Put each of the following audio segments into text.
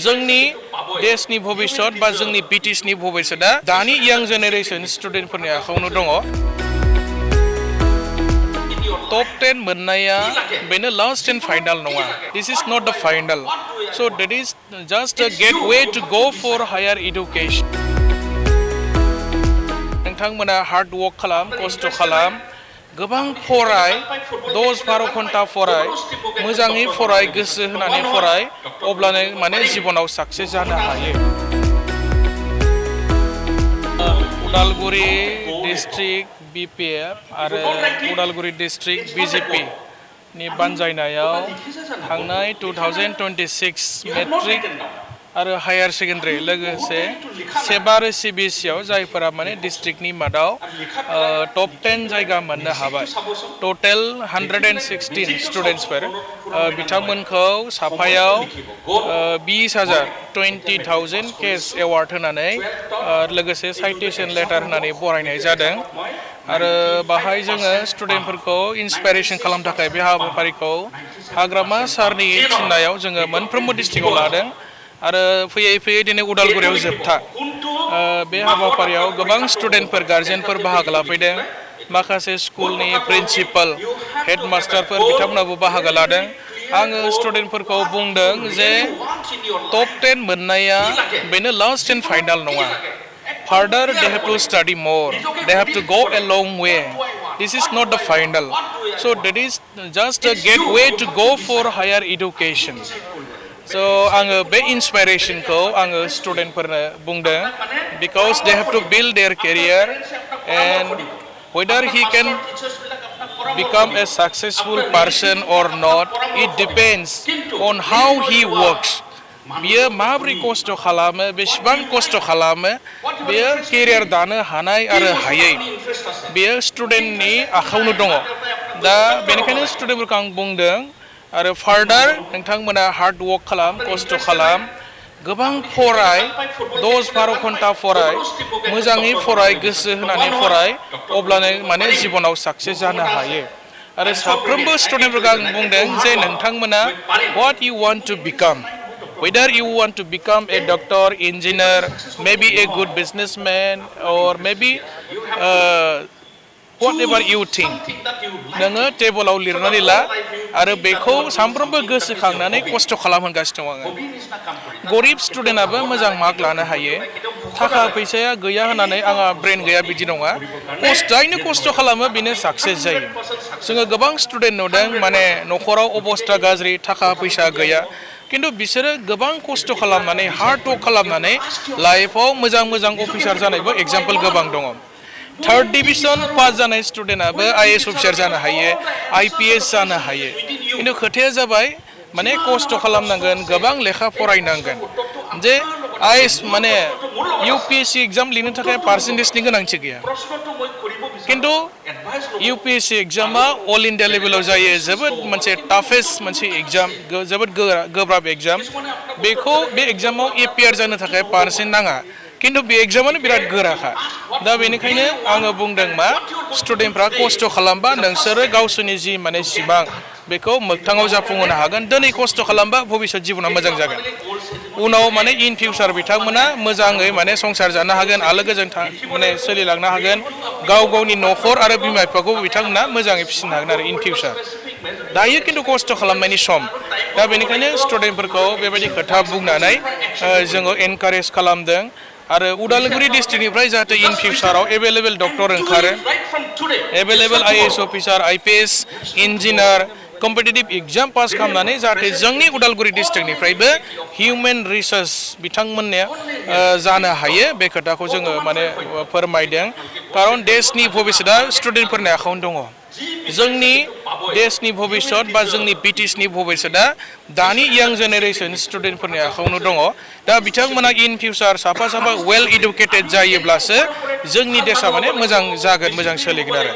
जोंनि देशनि भबिष्यत बा जोंनि ब्रिटिशनि भबिष्यतआ दानि यां जेनेरेशन स्टुडेन्टफोरनि आखायावनो दङ। टप 10 मोननाया बेनो लास्ट एन्ड फाइनाल नङा। दिस is not the final. So that is just a gateway to go for higher education. नोंथांमोना हार्ड वर्क खालाम, खस्थ' खालाम, गोबां फराय, 10-12 घन्टा फराय, मोजाङै फराय, गोसो होनानै फराय, अब्लानो माने जिबनाव साक्सेस जानो हायो। उदालगुरि डिस्ट्रिक्ट BPF आरो उदालगुरि डिस्ट्रिक्ट BJP नि बानजायनायाव थांनाय 2026 मेट्रिक आरो हायार सेकेन्डारि लोगोसे सेबा आरो CBSE जायफोरा माने डिस्ट्रिक्टनि मादाव टप 10 जायगा मोननो हाबाय। टटेल 116 स्टुडेन्टसफोर बिथांमोनखौ साफायाव 20,000 केस एवार्ड होनानै लोगोसे साइटेशन लेटार होनानै बरायनाय जादों। आरो बाहाय जोङो स्टुडेन्टफोरखौ इन्सपाइरेसन खालामनो थाखाय बे हाबाफारिखौ हाग्रामा सारनि थिननायाव जोङो मोनफ्रोमबो डिस्ट्रिक्टआव लादों। आरो फैयै फैयै दिनै उदालगुरियाव जोबथा। बे हाबाफारियाव गोबां स्टुडेन्टफोर गार्जेनफोर बाहागो लाफैदों। माखासे स्कुलनि प्रिन्सिपाल हेडमास्टारफोर बिथांमोनाबो बाहागो लादों। आङो स्टुडेन्टफोरखौ बुंदों जे टप 10 मोननाया बेनो लास्ट एन्ड फाइनाल नङा। Further, they have to study more. They have to go a long way. This is not the final. So that is just a gateway to go for higher education. So आङो बे इन्सपाइरेसनखौ आङो स्टुडेन्टफोरनो बुंदों because they have to build their career and whether he can become a successful person or not, it depends on how he works. बियो माबोरै खस्थ' खालामो, बेसेबां खस्थ' खालामो, बेयो केरियार दानो हानाय आरो हायै बेयो स्टुडेन्टनि आखायावनो दङ। दा बेनिखायनो स्टुडेन्टफोरखौ आं बुंदों आरो फार्दार नोंथांमोना हार्ड वर्क खालाम, खस्थ' खालाम, गोबां फराय, 10-12 घन्टा फराय, मोजाङै फराय, गोसो होनानै फराय, अब्लानो माने जिबनाव साक्सेस जानो हायो। आरो साफ्रोमबो स्टुडेन्टफोरखौ आं बुंदों जे नोंथांमोना what you want to become. Whether you want to become a doctor, engineer, maybe a good businessman, or maybe whatever you think. नोङो टेबोलाव लिरनानै ला आरो बेखौ सानफ्रोमबो गोसोखांनानै खस्थ' खालामहोगासिनो दं आङो। गरिब स्टुडेन्टआबो मोजां मार्क लानो हायो। थाखा फैसाया गैया होननानै आंहा ब्रेन गैया बिदि नङा। जायनो खस्थ' खालामो बेनो साक्सेस जायो। जोङो गोबां स्टुडेन्ट नुदों माने न'खराव अबस्था गाज्रि, थाखा फैसा गैया। खिन्थु बिसोरो गोबां खस्थ' खालामनानै हार्ड वर्क खालामनानै लाइफआव मोजां मोजां अफिसार जानायबो एग्जाम्पल गोबां दङ। 3rd डिभिजन पास जानाय स्टुडेन्टआबो IAS अफिसार जानो हायो, IPS जानो हायो। खिन्थु खोथाया जाबाय माने खस्थ' खालामनांगोन, गोबां लेखा फरायनांगोन। जे IAS माने UPSC एग्जाम लिरनो थाखाय पार्सेन्टेजनि गोनांथि गैया। खिन्थु UPSC एग्जामा अल इन्डिया लेभेलाव जायो, जोबोद मोनसे टाफेस्ट मोनसे एग्जाम, जोबोद गोब्राब एग्जाम। बेखौ बे एग्जामाव एपियार जानो थाखाय पार्सेन्ट नाङा। खिन्थु बे एग्जामानो बिराद गोराखा। दा बेनिखायनो आङो बुंदों मा स्टुडेन्टफ्रा खस्थ' खालामबा नोंसोरो गावसोरनि जि माने सिमां बेखौ मोगथाङाव जाफुंहोनो हागोन। दिनै खस्थ' खालामबा भबिष्यत जिबना मोजां जागोन। उनाव माने इन फिउचार बिथांमोना मोजाङै माने संसार जानो हागोन, आलो गोजोन माने सोलिलांनो हागोन। गाव गावनि न'खर आरो बिमा बिफाखौ बिथांमोना मोजाङै फिसिनो हागोन आरो इन फिउचार। दायो खिन्थु खस्थ' खालामनायनि सम। दा बेनिखायनो स्टुडेन्टफोरखौ बेबायदि खोथा बुंनानै जोङो एनकारेज खालामदों। आरो उदालगुरि डिस्ट्रिक्टनिफ्राय जाहाथे इन फिउचाराव एभेलेबेल डक्टर ओंखारो, available IAS officer, IPS, engineer, competitive exam pass खालामनानै जाहाथे जोंनि उदालगुरि डिस्ट्रिक्टनिफ्रायबो हिउमेन रिसोर्स बिथांमोननिया जानो हायो बे खोथाखौ जोङो माने फोरमायदों। खारन देशनि भबिष्यतआ स्टुडेन्टफोरनि आखायावनो दङ। जोंनि देशनि भबिष्यत बा जोंनि ब्रिटिशनि भबिष्यतआ दानि यां जेनेरेशन स्टुडेन्टफोरनि आखायावनो दङ। दा बिथांमोना इन फिउचार साफा साफा वेल इडुकेटेड जायोब्लासो जोंनि देशा माने मोजां जागोन, मोजां सोलिगोन आरो।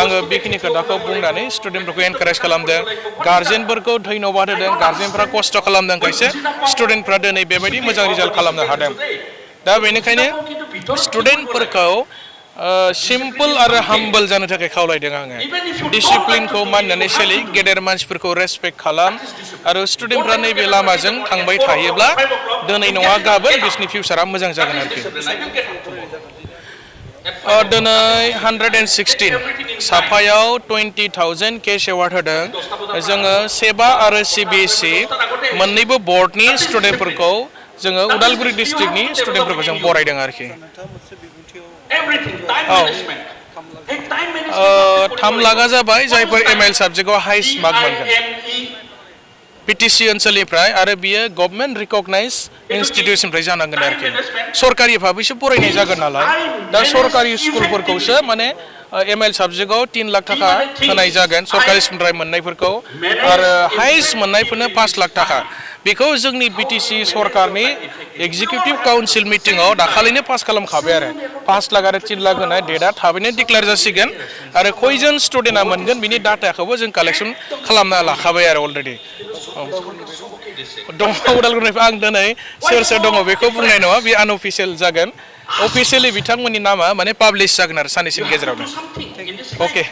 आङो बेखिनि खोथाखौ बुंनानै स्टुडेन्टफोरखौ एनकारेज खालामदों, गार्जेनफोरखौ धन्यबाद होदों। गार्जेनफ्रा खस्थ' खालामदों खायसे स्टुडेन्टफ्रा दिनै बेबायदि मोजां रिजाल्ट खालामनो हादों। दा बेनिखायनो स्टुडेन्टफोरखौ सिम्पल आरो हाम्बल जानो थाखाय खावलायदों आङो डिसिप्लिनखौ मानिनानै सोलि गेदेर मानसिफोरखौ रेसपेक्ट खालाम आरो स्टुडेन्टफ्रा नैबे लामाजों थांबाय थायोब्ला दिनै नङा गाबोन बिसोरनि फिउचारा मोजां जागोन आरोखि दिनै 116 साफायाव 20,000 केश एवार्ड होदों जोङो सेबा आरो CBSE मोननैबो बर्डनि स्टुडेन्टफोरखौ जोङो उदालगुरि डिस्ट्रिक्टनि स्टुडेन्टफोरखौ जों बरायदों आरोखि औ 3 लाखा जाबाय जायफोर ML साबजेक्टआव हाइस्ट मार्क मोनगोन PTC ओनसोलनिफ्राय आरो बियो गभर्नमेन्ट रिकगनाइज इनस्टिट्युसननिफ्राय जानांगोन आरोखि सरकारि भाबैसो फरायनाय जागोन नालाय दा सरकारि स्कुलफोरखौसो माने ML साबजेक्टआव 3 लाख थाखा होनाय जागोन सरकारि स्कुलनिफ्राय मोननायफोरखौ आरो हाइस्ट मोननायफोरनो 5 लाख थाखा बेखौ जोंनि BTC सरकारनि एग्जिकिउटिभ काउन्सिल मिटिंआव दाखालिनो पास खालामखाबाय आरो 5 लाख आरो 3 लाख होनाय डेटआ थाबैनो डिक्लेयार जासिगोन आरो खयजन स्टुडेन्टआ मोनगोन बिनि डाटाखौबो जों कालेक्सन खालामना लाखाबाय आरो अलरेडि दङ उदालगुरिनिफ्राय आं दिनै सोर सोर दङ बेखौ बुंनाय नङा बे आनअफिसियेल जागोन अफिसियेलि बिथांमोननि नामा माने पाब्लिश जागोन आरो साननैसोनि गेजेरावनो अके